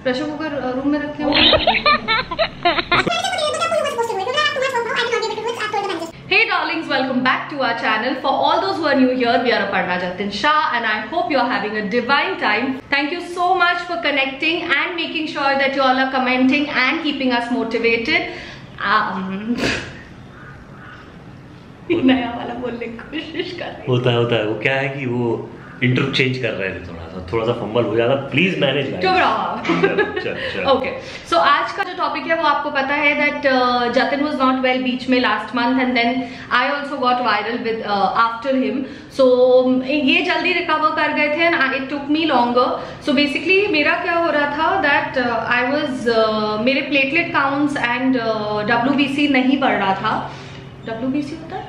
Pressure cooker room में रखे हुए। Hey darlings, welcome back to our channel. For all those who are new here, we are Aparna Jatin Shah and I hope you are having a divine time. Thank you so much for connecting and making sure that you all are commenting and keeping us motivated. नया वाला बोलने की कोशिश कर रही होता है वो क्या है कि वो इंट्रो चेंज कर रहे थे, थोड़ा सा फंबल हो जाता, प्लीज मैनेज। चुप रहो। ओके, सो आज का जो टॉपिक है वो आपको पता है that Jatin was not well बीच में last month and then I also got viral with after him. So ये जल्दी रिकवर कर गए थे and it took me longer. So basically मेरा क्या हो रहा था दैट आई वाज मेरे प्लेटलेट काउंट्स एंड WBC नहीं बढ़ रहा था। WBC होता है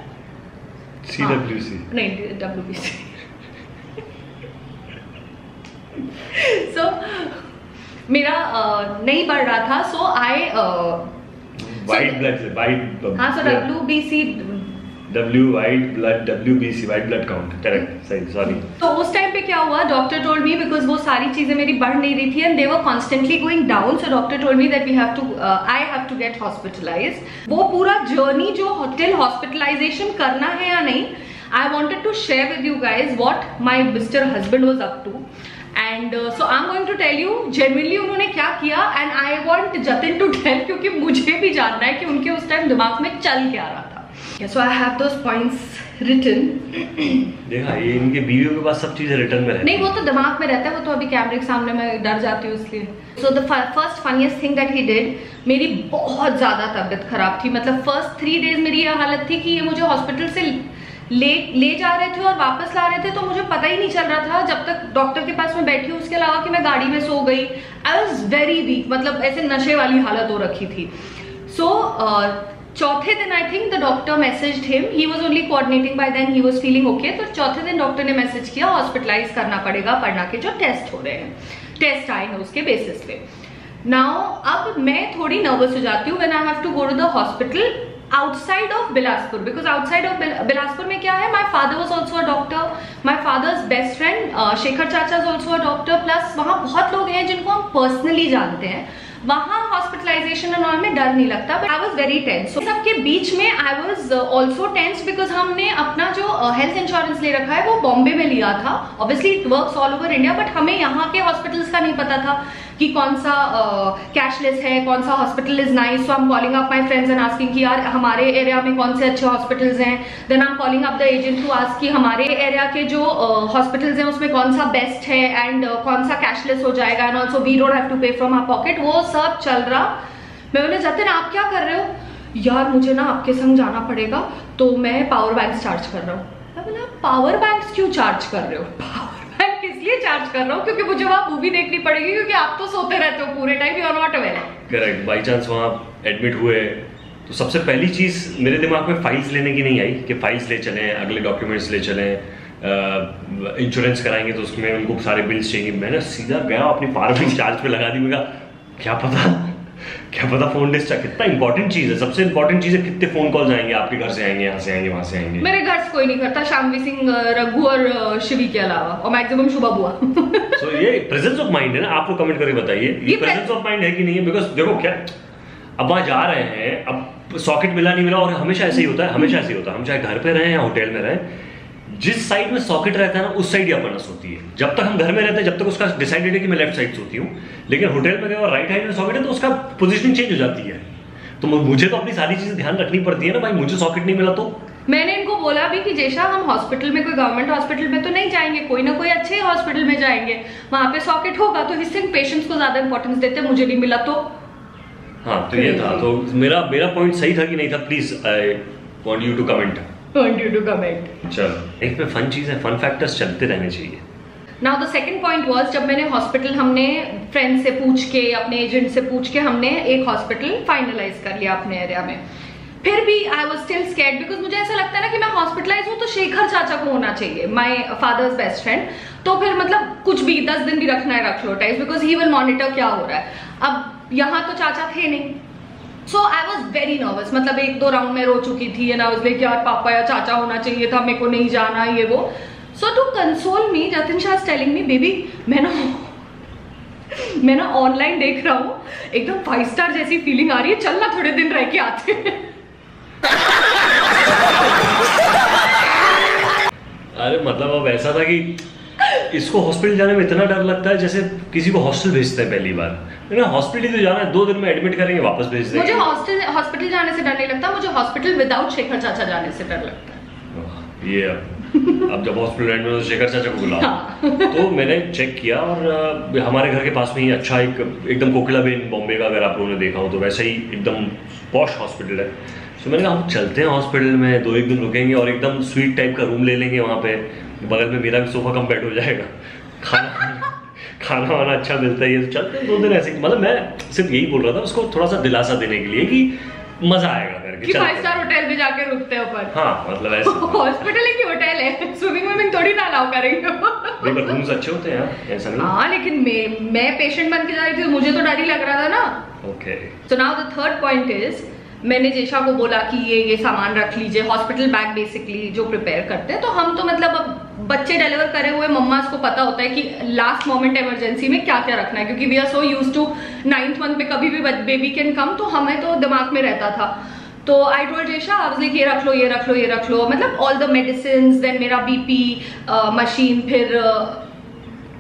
CWC नहीं WBC। So, मेरा नहीं बढ़ रहा था, सो आई वाइट ब्लड से वाइट, हाँ, सो WBC white blood count, correct, सही, सॉरी। तो उस टाइम पे क्या हुआ, डॉक्टर टोल्ड मी बिकॉज वो सारी चीजें मेरी बढ़ नहीं रही थी and they were constantly going down, so doctor told me that I have to get hospitalised. वो पूरा जर्नी जो होटल हॉस्पिटलाइजेशन करना है या नहीं, I wanted to share with you guys what my Mr. husband was up to and so I'm going to tell you genuinely उन्होंने क्या किया and I want Jatin to tell क्योंकि मुझे भी जानना है कि उनके उस टाइम दिमाग में चल क्या रहा था। So I have those points written। देखा, ये इनके बीवियों के पास सब चीजें रिटर्न में रहती नहीं, वो तो दिमाग में रहता है, वो तो अभी कैमरे के सामने मैं डर जाती हूँ इसलिए। So the first funniest thing that he did, मेरी बहुत ज्यादा तबीयत खराब थी, मतलब first 3 days मेरी यह हालत थी कि ये मुझे हॉस्पिटल से ले जा रहे थे और वापस ला रहे थे, तो मुझे पता ही नहीं चल रहा था जब तक डॉक्टर के पास में बैठी हूँ, उसके अलावा कि मैं गाड़ी में सो गई। आई वॉज वेरी वीक, मतलब ऐसे नशे वाली हालत हो रखी थी। सो चौथे दिन I think the doctor messaged him, he was only coordinating by then, he was feeling okay. तो चौथे दिन डॉक्टर ने मैसेज किया हॉस्पिटलाइज करना पड़ेगा, पढ़ना के जो टेस्ट हो रहे हैं, टेस्ट आए हैं उसके बेसिस पे। नाउ अब मैं थोड़ी नर्वस हो जाती हूँ when I have to go to the hospital outside of Bilaspur, because outside of Bilaspur में क्या है, my father was also a doctor, my father's best friend Shekhar चाचा is also a doctor, plus वहाँ बहुत लोग हैं जिनको हम पर्सनली जानते हैं। वहाँ हॉस्पिटलाइजेशन एंड ऑल में डर नहीं लगता, but I was very tense. सबके बीच में I was also tense because हमने अपना जो हेल्थ इंश्योरेंस ले रखा है वो बॉम्बे में लिया था। Obviously it works all over India, but हमें यहाँ के हॉस्पिटल्स का नहीं पता था कि कौन सा कैशलेस है, कौन सा hospital is nice. So I am calling up my friends and asking कि यार हमारे एरिया में कौन से अच्छे हॉस्पिटल्स हैं। Then I am calling up the agent to ask कि हमारे एरिया के जो हॉस्पिटल्स हैं उसमें कौन सा बेस्ट है एंड कौन सा कैशलेस हो जाएगा and also we don't have to pay from our pocket. वो सब चल रहा। मैं बोले जतिन आप क्या कर रहे हो? यार मुझे ना आपके संग जाना पड़ेगा, तो मैं पावर बैंक चार्ज कर रहा हूँ। मैं बोला पावर बैंक क्यों चार्ज कर रहे हो? इसलिए चार्ज कर रहा हूँ क्योंकि मुझे वहाँ मूवी देखनी पड़ेगी, क्योंकि आप तो सोते रहते हो पूरे time, you are not aware. Correct. By chance वहाँ एडमिट हुए तो सबसे पहली चीज मेरे दिमाग में फाइल्स लेने की नहीं आई कि फाइल्स ले चलें, अगले डॉक्यूमेंट्स ले चलें, इंश्योरेंस कराएंगे तो उसमें उनको सारे बिल्स चाहिए। मैंने सीधा गया अपनी पावर बैंक चार्ज पे लगा दी। मैं कहा क्या पता फोन डिस्चार्ज, कितना इंपॉर्टेंट चीज है, सबसे इंपॉर्टेंट चीज है कितने फोन कॉल्स आएंगे आपके घर से, आएंगे यहाँ से आएंगे वहां से आएंगे। मेरे घर से कोई नहीं करता, शामवी सिंह, रघु और शिवी के अलावा, और मैक्सिमम शुभा बुआ। So, ये प्रेजेंस ऑफ माइंड है ना, आप लोग कमेंट करके बताइए ये प्रेजेंस ऑफ माइंड है कि नहीं है। बिकॉज देखो क्या, अब वहां जा रहे हैं, अब सॉकेट मिला नहीं मिला, और हमेशा ऐसे ही होता है, हमेशा ऐसे ही होता है, हम चाहे घर पे रहें या होटल में रहें, जिस साइड में सॉकेट रहता है ना उस साइड ही अपनस होती है। जब तक हम घर में रहते हैं, जब तक उसका डिसाइडेड है कि मैं लेफ्ट साइड सोती हूँ, लेकिन होटल में गए और राइट साइड में सॉकेट है तो उसका पोजीशनिंग चेंज हो जाती है। तो मुझे तो अपनी सारी चीजें ध्यान रखनी पड़ती है ना भाई, मुझे सॉकेट नहीं मिला तो। मैंने इनको बोला भी कि जैसा हम हॉस्पिटल में, कोई गवर्नमेंट हॉस्पिटल में तो नहीं जाएंगे, कोई ना कोई अच्छे हॉस्पिटल में जाएंगे, वहां पे सॉकेट होगा, तो इससे पेशेंट्स को ज्यादा इंपॉर्टेंस देते हैं। मुझे नहीं मिला तो हाँ, तो ये था। तो मेरा पॉइंट सही था कि नहीं था, please I want you to comment. चलो, एक पे फन चीज है, फन फैक्टर्स चलते रहने चाहिए। Now the second point was, जब मैंने हॉस्पिटल, हमने फ्रेंड से पूछ के, अपने एजेंट से पूछ के हमने एक हॉस्पिटल फाइनलाइज कर लिया अपने एरिया में। फिर भी I was still scared because मुझे ऐसा लगता है ना कि मैं हॉस्पिटलाइज हूँ तो शेखर चाचा को होना चाहिए, माई फादर्स बेस्ट फ्रेंड। तो फिर मतलब कुछ भी 10 दिन भी रखना है रख लो time, because he will monitor क्या हो रहा है। अब यहाँ तो चाचा थे नहीं, सो आई वॉज वेरी नर्वस। मतलब 1-2 राउंड में रो चुकी थी एंड आई वाज लाइक यार पापा या चाचा होना चाहिए था, मेरे को नहीं जाना ये वो। So to console me, Jatin Shah is telling me baby, मैं ना मैं ना ऑनलाइन देख रहा हूँ, एकदम 5 स्टार जैसी फीलिंग आ रही है, चलना थोड़े दिन रह के आते हैं। अरे मतलब अब ऐसा था कि इसको हॉस्पिटल जाने में इतना डर लगता है जैसे किसी को हॉस्टल भेजते हैं पहली बार। हॉस्पिटल तो जाना है, 2 दिन में एडमिट करेंगे, वापस भेज देंगे। मुझे हॉस्पिटल जाने से डर नहीं लगता, मुझे हॉस्पिटल विदाउट शेखर चाचा जाने से डर लगता है। ये अब जब हॉस्पिटल एडमिट तो शेखर चाचा को बुलाओ। हाँ। तो मैंने चेक किया और हमारे घर के पास में ही अच्छा एकदम कोकिलाबेन बॉम्बे का, अगर आप लोगों ने देखा हो तो वैसे ही एकदम पॉश हॉस्पिटल है। तो मैंने कहा हम चलते हैं हॉस्पिटल में, 2-1 दिन रुकेंगे और एकदम स्वीट टाइप का रूम ले लेंगे वहाँ पे, बगल में मेरा भी सोफा कम बेड हो जाएगा, खाना वाना अच्छा मिलता है, तो चलते हैं 2 दिन ऐसे। मतलब मैं सिर्फ यही बोल रहा था उसको, थोड़ा सा दिलासा देने के लिए कि मजा आएगा करके कि 5 स्टार होटल में जाके रुकते हैं ऊपर। हाँ मतलब ऐसे हॉस्पिटल है कि होटल है, स्विमिंग थोड़ी ना अलाउ करेंगे। नहीं पर रूम्स अच्छे होते हैं ऐसा नहीं। हाँ लेकिन मैं पेशेंट बन के जा रही थी तो मुझे तो डर ही लग रहा था ना। Okay so now the third point is, मैंने जेशा को बोला कि ये सामान रख लीजिए, हॉस्पिटल बैग बेसिकली जो प्रिपेयर करते हैं। तो हम तो मतलब अब बच्चे डिलीवर करे हुए मम्मा को पता होता है कि लास्ट मोमेंट इमरजेंसी में क्या क्या रखना है, क्योंकि we are so used to 9th month में कभी भी बेबी कैन कम, तो हमें तो दिमाग में रहता था। तो आई टोल्ड जेशा आप ये रख लो, ये रख लो, ये रख लो, मतलब ऑल द मेडिसिन, देन मेरा बीपी मशीन, फिर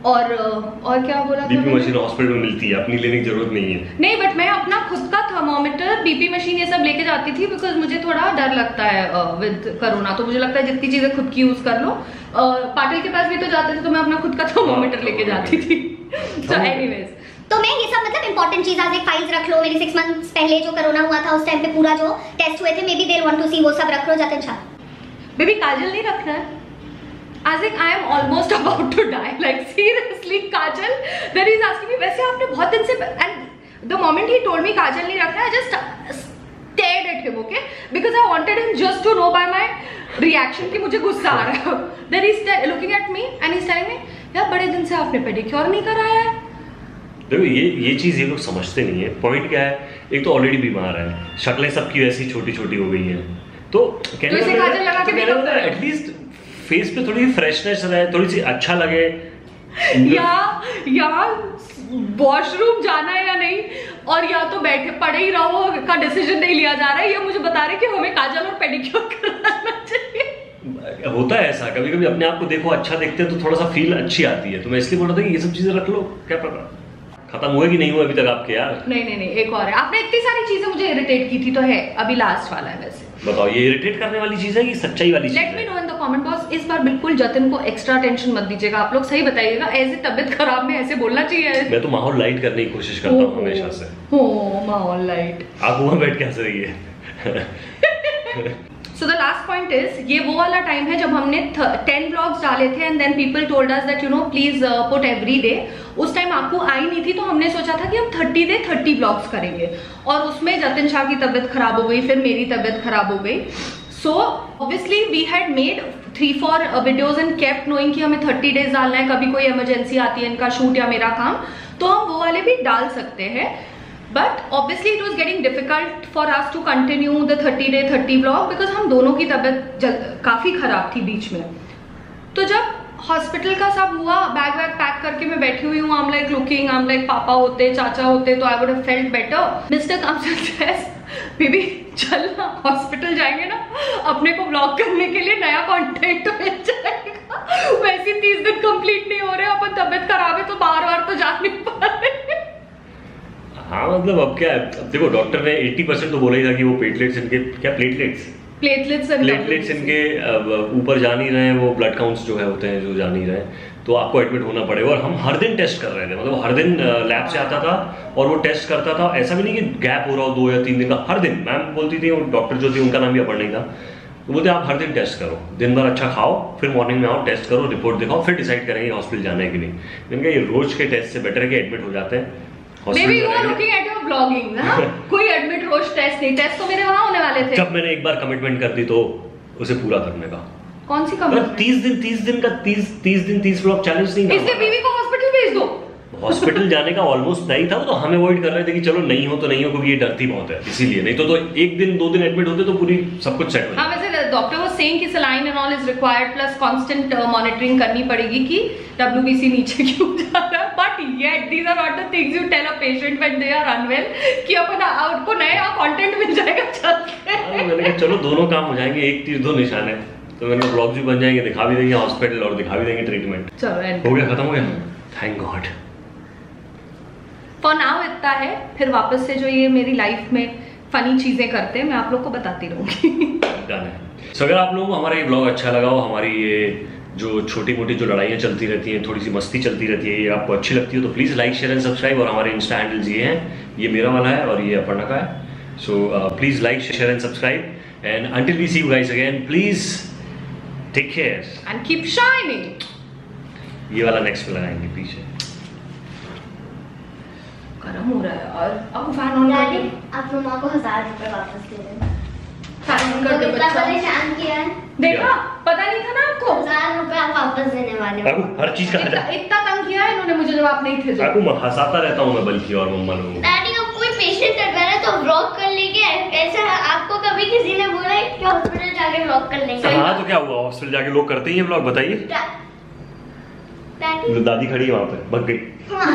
और क्या बोला, बीपी मशीन हॉस्पिटल में मिलती है, अपनी लेने की जरूरत नहीं है। नहीं बट मैं अपना खुद का थर्मोमीटर, बीपी मशीन ये सब लेके जाती थी, बिकॉज मुझे थोड़ा डर लगता है विद कोरोना। तो मुझे लगता है जितनी चीजें खुद की यूज कर लो। पाटिल के पास भी तो जाते थे तो मैं अपना खुद का थर्मोमीटर लेके जाती थी। सो एनीवेज, तो मैं ये सब मतलब इंपॉर्टेंट चीज आज एक फाइल्स रख लो, मेरी 6 मंथ्स पहले जो कोरोना हुआ था उस टाइम पे पूरा जो टेस्ट हुए थे, may be they want to see, वो सब रख लो। जतिन शाह बेबी काजल नहीं रखना है। As if I am almost about to die, like seriously, Kajal. Then he's asking me, वैसे आपने बहुत दिन से, and the moment he told me काजल नहीं रखना, I just stared at him, okay? Because I wanted him just to know by my reaction कि मुझे गुस्सा आ रहा है। Then he's looking at me and he's telling me, यार बड़े दिन से आपने पेडिक्योर नहीं कराया है। देखो ये चीज ये लोग समझते नहीं है। पॉइंट क्या है, एक तो ऑलरेडी बीमार है, शक्लें सबकी वैसी छोटी छोटी हो गई हैं, तो इसे काजल लगा के मेकअप कर, एटलीस्ट फेस पे थोड़ी फ्रेशनेस रहे, थोड़ी सी अच्छा लगे। या वॉशरूम जाना है या नहीं, और या तो बैठे पड़े ही रहो का डिसीजन नहीं लिया जा रहा है, ये मुझे बता रहे कि हमें काजल और पेडिक्योर कराना चाहिए। होता है ऐसा, कभी कभी अपने आप को देखो अच्छा देखते हैं तो थोड़ा सा फील अच्छी आती है। तो मैं इसलिए बोल रहा था कि ये सब चीजें रख लो, क्या पता खत्म हुए कि नहीं हुए अभी तक आपके यार। नहीं एक और है, आपने इतनी सारी चीजें मुझे इरिटेट की थी, तो है अभी लास्ट वाला है। वैसे बताओ ये इरिटेट करने वाली चीज है कि सच्चाई वाली चीज है? Let me know in the comment box. इस बार बिल्कुल जतिन को एक्स्ट्रा टेंशन मत दीजिएगा, आप लोग सही बताइएगा। ऐसे तबीयत खराब में ऐसे बोलना चाहिए? मैं तो माहौल लाइट करने की कोशिश करता हूँ हमेशा से। हो माहौल लाइट, आप वहां बैठ के हंस रही है। So the last point is, ये वो वाला टाइम है जब हमने 10 ब्लॉग्स डाले थे and then people told us that you know please put every day. उस टाइम आपको आई नहीं थी, तो हमने सोचा था कि हम 30 डे 30 ब्लॉग्स करेंगे, और उसमें जतिन शाह की तबीयत खराब हो गई, फिर मेरी तबीयत खराब हो गई। So obviously we had made 3-4 videos and kept knowing कि हमें 30 डेज डालना है, कभी कोई इमरजेंसी आती है इनका शूट या मेरा काम, तो हम वो वाले भी डाल सकते हैं। But obviously it was getting difficult for us to continue the 30 day 30 vlog because हम दोनों की तबीयत काफी खराब थी बीच में। तो जब हॉस्पिटल का सब हुआ, बैग वैग पैक करके मैं बैठी हुई हूँ, I'm like looking, I'm like पापा होते, चाचा होते तो I would have felt better. Mr. comes and says, baby चल ना हॉस्पिटल जाएंगे ना, अपने को ब्लॉग करने के लिए नया कंटेंट मिल जाएगा। वैसे 30 दिन कंप्लीट नहीं हो रहे, अपन तबीयत खराब है तो बार-बार तो जा नहीं पा रहे। हाँ मतलब अब क्या है, अब देखो डॉक्टर ने 80% तो बोला ही था कि वो प्लेटलेट्स इनके, क्या प्लेटलेट्स इनके ऊपर जा नहीं रहे हैं, वो ब्लड काउंट्स जो है होते हैं जो जा नहीं रहे हैं, तो आपको एडमिट होना पड़ेगा। और हम हर दिन टेस्ट कर रहे थे, मतलब हर दिन लैब से आता था और वो टेस्ट करता था। ऐसा भी नहीं कि गैप हो रहा हो 2 या 3 दिन का, हर दिन। मैम बोलती थी, वो डॉक्टर जो थी उनका नाम भी अपर नहीं था, तो बोलते आप हर दिन टेस्ट करो, दिन भर अच्छा खाओ, फिर मॉर्निंग में आओ टेस्ट करो, रिपोर्ट दिखाओ, फिर डिसाइड करेंगे हॉस्पिटल जाना है कि नहीं। मैंने कहा ये रोज के टेस्ट से बेटर है कि एडमिट हो जाते हैं। Maybe you are looking at your vlogging, हाँ? कोई एडमिट रोज टेस्ट नहीं, टेस्ट तो मेरे वहाँ होने वाले थे। जब मैंने एक बार कमिटमेंट कर दी तो उसे पूरा करने का। कौन सी कमिटमेंट? 30 दिन का 30 व्लॉग चैलेंज नहीं था। इससे बीवी को हॉस्पिटल भेज दो। हॉस्पिटल जाने का ऑलमोस्ट नहीं था, वो तो हम अवॉइड कर रहे थे कि चलो नहीं हो तो नहीं हो, क्योंकि ये डरती बहुत है इसीलिए, नहीं तो एक दिन 2 दिन एडमिट होते तो पूरी सब कुछ सेट हो जाता। हाँ, वैसे डॉक्टर वाज सेइंग कि saline and all is required plus constant monitoring करनी पड़ेगी कि WBC नीचे क्यों जा रहा है, but yet these are not the things you tell a patient when they are unwell कि अपन आपको नया कंटेंट मिल जाएगा चल के। मैंने कहा चलो दोनों काम हो जाएंगे, एक तीर दो निशान है, तो मैंने ब्लॉग्स भी बन जाएंगे, दिखा भी देंगे हॉस्पिटल और दिखा भी देंगे ट्रीटमेंट। चलो हो गया, खत्म हो गया, थैंक गॉड। फॉर नाउ इतना है, फिर वापस से जो ये मेरी लाइफ में फनी चीजें करते हैं मैं आप लोग को बताती रहूंगी। सो अगर आप लोगों को हमारा ये ब्लॉग अच्छा लगा हो, हमारी ये जो छोटी मोटी जो लड़ाइयाँ चलती रहती हैं, थोड़ी सी मस्ती चलती रहती है, ये आपको अच्छी लगती हो तो please like share and subscribe. और हमारे इंस्टा हैंडल्स ये हैं, ये मेरा वाला है और ये अपर्णा का है। So please like share and subscribe and until we see you guys again, please take care and keep shining. ये वाला नेक्स्ट में लगाएंगे पीछे। गरम हो रहा है और अब फैन ऑन कर दे। आप मम्मा को 1000 रुपए वापस दे दें। फैन ऑन कर दे इतना बच्चा। परेशान किया है, देखा, पता नहीं था ना आपको। 1000 रुपए आप वापस देने वाले काकू हो। हर चीज का इतना तंग किया है इन्होंने मुझे जब आप नहीं थे। काकू मैं हंसाता रहता हूँ मैं बल्कि और मम्मा लोगों को। डैडी अब कोई पेशेंट अगर है तो ब्लॉक कर लेंगे, ऐसा आपको कभी किसी ने बोला है कि हॉस्पिटल जाके ब्लॉक कर लेंगे? हाँ तो क्या हुआ, हॉस्पिटल जाके लोग करते ही हैं ब्लॉग, बताइए। डैडी दादी खड़ी है वहाँ पे, भग गई। हाँ।